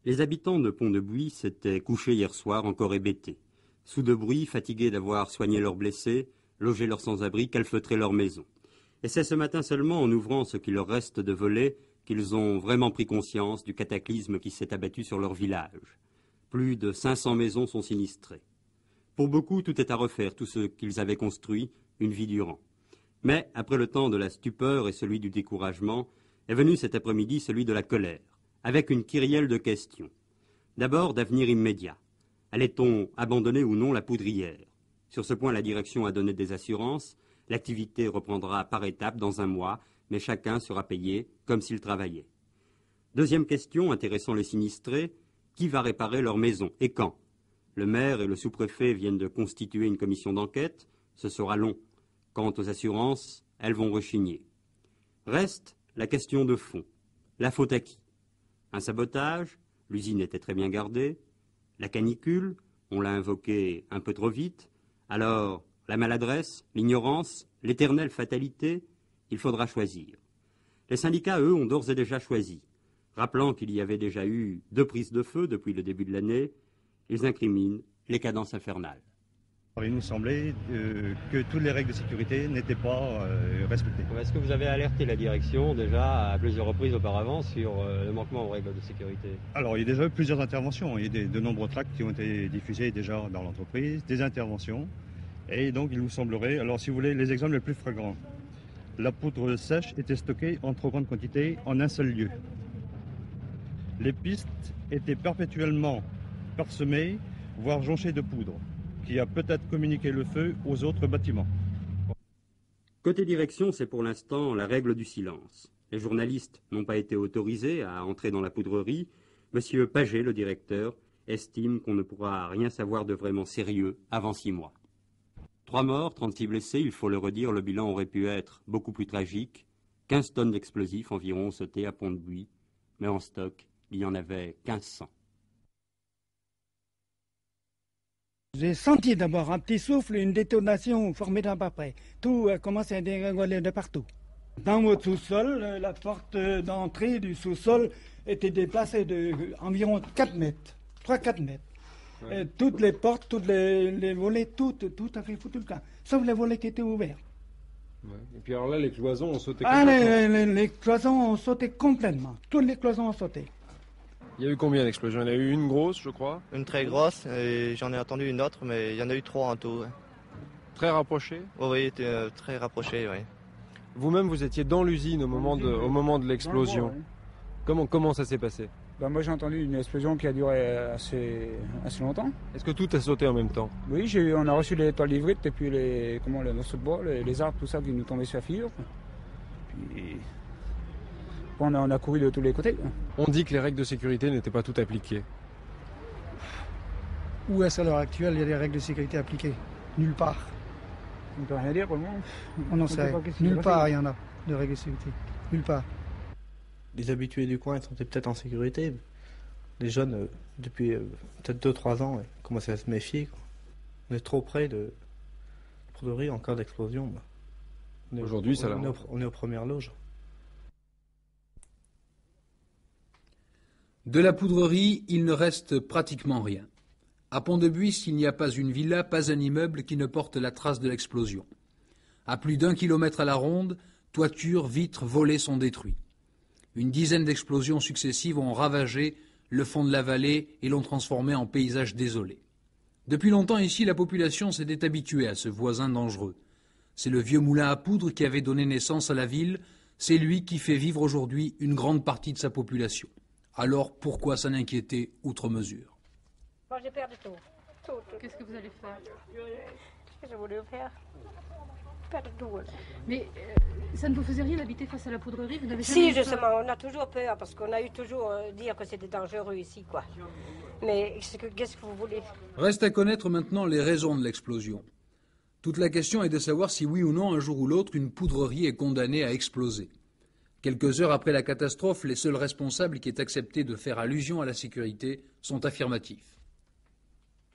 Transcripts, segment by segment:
Les habitants de Pont-de-Buis s'étaient couchés hier soir encore hébétés. Sous de bruit, fatigués d'avoir soigné leurs blessés, logé leurs sans-abri, calfeutré leur maison. Et c'est ce matin seulement, en ouvrant ce qui leur reste de volets, qu'ils ont vraiment pris conscience du cataclysme qui s'est abattu sur leur village. Plus de 500 maisons sont sinistrées. Pour beaucoup, tout est à refaire, tout ce qu'ils avaient construit une vie durant. Mais, après le temps de la stupeur et celui du découragement, est venu cet après-midi celui de la colère, avec une kyrielle de questions. D'abord, d'avenir immédiat. Allait-on abandonner ou non la poudrière? Sur ce point, la direction a donné des assurances. L'activité reprendra par étapes dans un mois, mais chacun sera payé comme s'il travaillait. Deuxième question, intéressant les sinistrés, qui va réparer leur maison et quand? Le maire et le sous-préfet viennent de constituer une commission d'enquête, ce sera long. Quant aux assurances, elles vont rechigner. Reste la question de fond. La faute à qui? Un sabotage, l'usine était très bien gardée. La canicule, on l'a invoquée un peu trop vite. Alors, la maladresse, l'ignorance, l'éternelle fatalité, il faudra choisir. Les syndicats, eux, ont d'ores et déjà choisi. Rappelant qu'il y avait déjà eu 2 prises de feu depuis le début de l'année, ils incriminent les cadences infernales. Il nous semblait que toutes les règles de sécurité n'étaient pas respectées. Est-ce que vous avez alerté la direction déjà à plusieurs reprises auparavant sur le manquement aux règles de sécurité? Alors, il y a déjà eu plusieurs interventions. Il y a de nombreux tracts qui ont été diffusés déjà dans l'entreprise, des interventions. Et donc, il nous semblerait, alors si vous voulez, les exemples les plus flagrants. La poudre sèche était stockée en trop grande quantité en un seul lieu. Les pistes étaient perpétuellement parsemées, voire jonchées de poudre, qui a peut-être communiqué le feu aux autres bâtiments. Côté direction, c'est pour l'instant la règle du silence. Les journalistes n'ont pas été autorisés à entrer dans la poudrerie. Monsieur Paget, le directeur, estime qu'on ne pourra rien savoir de vraiment sérieux avant 6 mois. 3 morts, 36 blessés, il faut le redire, le bilan aurait pu être beaucoup plus tragique. 15 tonnes d'explosifs environ ont sauté à Pont-de-Buis, mais en stock, il y en avait 1500. J'ai senti d'abord un petit souffle, une détonation formidable après. Tout a commencé à dégringoler de partout. Dans votre sous-sol, la porte d'entrée du sous-sol était déplacée d'environ 4 mètres, 3-4 mètres. Ouais. Toutes les portes, tous les volets, tout a fait foutu le camp, sauf les volets qui étaient ouverts. Ouais. Et puis alors là, les cloisons ont sauté complètement. Les cloisons ont sauté complètement. Toutes les cloisons ont sauté. Il y a eu combien d'explosions? Il y en a eu une grosse, je crois. Une très grosse, et j'en ai entendu une autre, mais il y en a eu 3 en tout. Ouais. Très rapprochées? Oui, très rapprochées, oui. Vous-même, vous étiez dans l'usine au moment de l'explosion. Comment ça s'est passé? Moi, j'ai entendu une explosion qui a duré assez longtemps. Est-ce que tout a sauté en même temps? Oui, on a reçu les toiles d'ivryte et puis les morceaux de bois, les arbres, tout ça qui nous tombaient sur la figure. Puis on a couru de tous les côtés. On dit que les règles de sécurité n'étaient pas toutes appliquées. Où est-ce à l'heure actuelle il y a des règles de sécurité appliquées? Nulle part. On ne peut rien dire pour le moment. On en sait. Nulle part il y en a de règles de sécurité. Nulle part. Les habitués du coin sont peut-être en sécurité. Les jeunes, depuis peut-être 2-3 ans, commencent à se méfier. Quoi. On est trop près de la poudrerie en cas d'explosion. Aujourd'hui, on est aux premières loges. De la poudrerie, il ne reste pratiquement rien. À Pont-de-Buis, il n'y a pas une villa, pas un immeuble qui ne porte la trace de l'explosion. À plus d'1 kilomètre à la ronde, toitures, vitres, volets sont détruits. Une dizaine d'explosions successives ont ravagé le fond de la vallée et l'ont transformé en paysage désolé. Depuis longtemps ici, la population s'était habituée à ce voisin dangereux. C'est le vieux moulin à poudre qui avait donné naissance à la ville, c'est lui qui fait vivre aujourd'hui une grande partie de sa population. Alors pourquoi s'en inquiéter outre mesure? Moi j'ai perdu tout. Qu'est-ce que vous allez faire? Qu'est-ce que je voulais faire? Perdre tout. Mais ça ne vous faisait rien d'habiter face à la poudrerie? Vous n'avez jamais Si, justement, on a toujours peur parce qu'on a eu toujours dire que c'était dangereux ici, quoi. Mais qu'est-ce que vous voulez? Reste à connaître maintenant les raisons de l'explosion. Toute la question est de savoir si oui ou non, un jour ou l'autre, une poudrerie est condamnée à exploser. Quelques heures après la catastrophe, les seuls responsables qui aient accepté de faire allusion à la sécurité sont affirmatifs.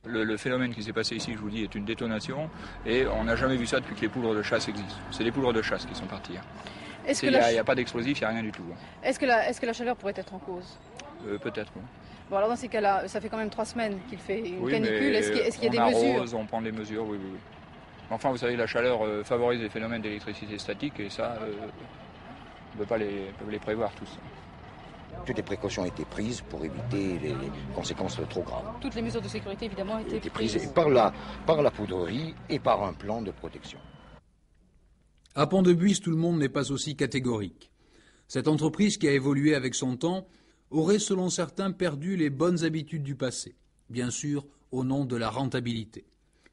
Le phénomène qui s'est passé ici, je vous dis, est une détonation et on n'a jamais vu ça depuis que les poudres de chasse existent. C'est les poudres de chasse qui sont parties. Il n'y a pas d'explosif, il n'y a rien du tout. Est-ce que la chaleur pourrait être en cause? Peut-être. Oui. Bon, alors dans ces cas-là, ça fait quand même 3 semaines qu'il fait une Oui, canicule. Est-ce qu'il y a des arrose, mesures? On prend des mesures, oui. Enfin, vous savez, la chaleur favorise les phénomènes d'électricité statique et ça, on ne peut pas les prévoir tous. Toutes les précautions ont été prises pour éviter les conséquences trop graves. Toutes les mesures de sécurité, évidemment, ont été prises. Par la poudrerie et par un plan de protection. À Pont-de-Buis, tout le monde n'est pas aussi catégorique. Cette entreprise qui a évolué avec son temps aurait, selon certains, perdu les bonnes habitudes du passé, bien sûr au nom de la rentabilité.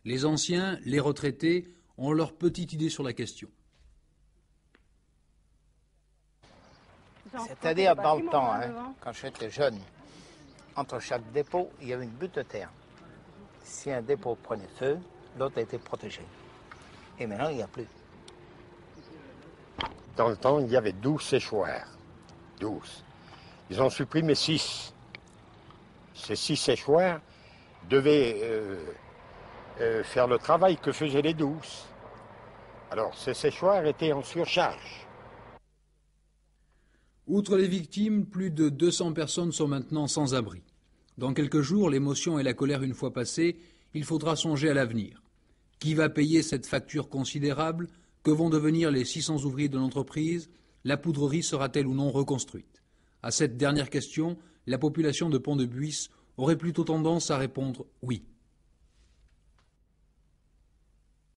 Les anciens, les retraités, ont leur petite idée sur la question. C'est-à-dire dans le temps, quand j'étais jeune, entre chaque dépôt, il y avait une butte de terre. Si un dépôt prenait feu, l'autre était protégé. Et maintenant, il n'y a plus. Dans le temps, il y avait 12 séchoirs. 12. Ils ont supprimé 6. Ces 6 séchoirs devaient faire le travail que faisaient les 12. Alors, ces séchoirs étaient en surcharge. Outre les victimes, plus de 200 personnes sont maintenant sans abri. Dans quelques jours, l'émotion et la colère une fois passées, il faudra songer à l'avenir. Qui va payer cette facture considérable? Que vont devenir les 600 ouvriers de l'entreprise? La poudrerie sera-t-elle ou non reconstruite? À cette dernière question, la population de Pont-de-Buis aurait plutôt tendance à répondre oui.